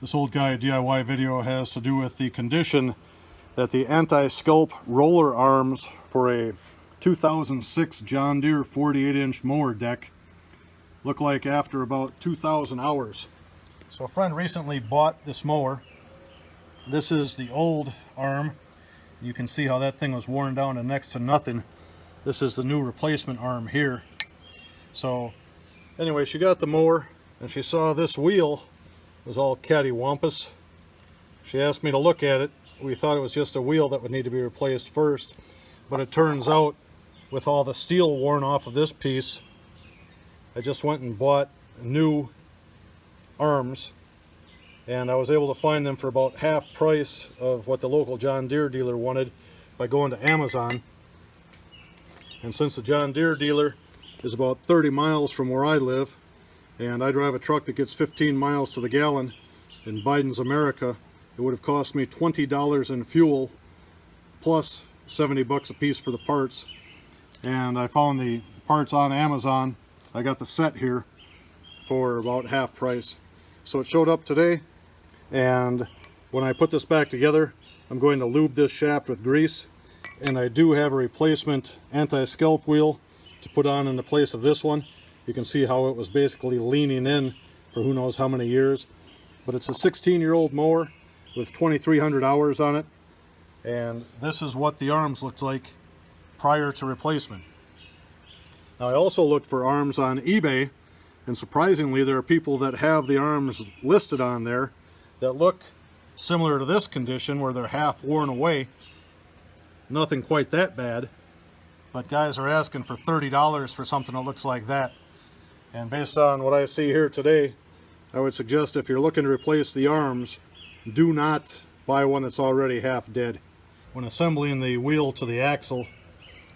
This old guy DIY video has to do with the condition that the Anti-Scalp roller arms for a 2006 John Deere 48-inch mower deck look like after about 2,000 hours. So a friend recently bought this mower. This is the old arm. You can see how that thing was worn down to next to nothing. This is the new replacement arm here. So anyway, she got the mower and she saw this wheel was all cattywampus. She asked me to look at it. We thought it was just a wheel that would need to be replaced first, but it turns out with all the steel worn off of this piece, I just went and bought new arms, and I was able to find them for about half price of what the local John Deere dealer wanted by going to Amazon. And since the John Deere dealer is about 30 miles from where I live, and I drive a truck that gets 15 miles to the gallon in Biden's America, it would have cost me $20 in fuel plus 70 bucks a piece for the parts. And I found the parts on Amazon. I got the set here for about half price. So it showed up today, and when I put this back together, I'm going to lube this shaft with grease, and I do have a replacement anti-scalp wheel to put on in the place of this one. You can see how it was basically leaning in for who knows how many years. But it's a 16-year-old mower with 2,300 hours on it. And this is what the arms looked like prior to replacement. Now I also looked for arms on eBay, and surprisingly there are people that have the arms listed on there that look similar to this condition where they're half worn away. Nothing quite that bad, but guys are asking for $30 for something that looks like that. And based on what I see here today, I would suggest if you're looking to replace the arms, do not buy one that's already half dead. When assembling the wheel to the axle,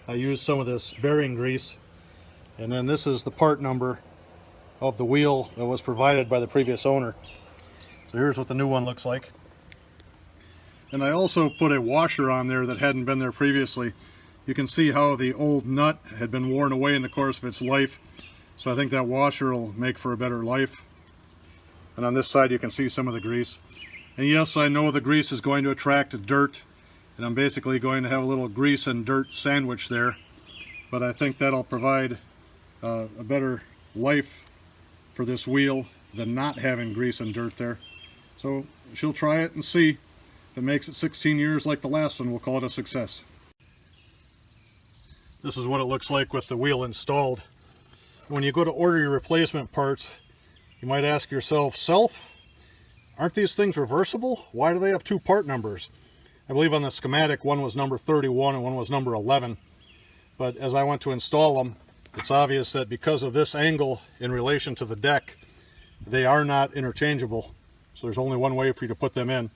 I used some of this bearing grease, and then this is the part number of the wheel that was provided by the previous owner. So here's what the new one looks like. And I also put a washer on there that hadn't been there previously. You can see how the old nut had been worn away in the course of its life. So I think that washer will make for a better life. And on this side you can see some of the grease. And yes, I know the grease is going to attract dirt, and I'm basically going to have a little grease and dirt sandwich there. But I think that'll provide a better life for this wheel than not having grease and dirt there. So she'll try it and see. If it makes it 16 years like the last one, we'll call it a success. This is what it looks like with the wheel installed. When you go to order your replacement parts, you might ask yourself, aren't these things reversible? Why do they have two part numbers? I believe on the schematic one was number 31 and one was number 11. But as I went to install them, it's obvious that because of this angle in relation to the deck, they are not interchangeable. So there's only one way for you to put them in.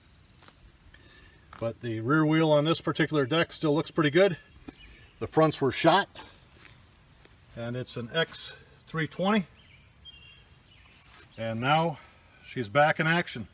But the rear wheel on this particular deck still looks pretty good. The fronts were shot, and it's an X320. And now she's back in action.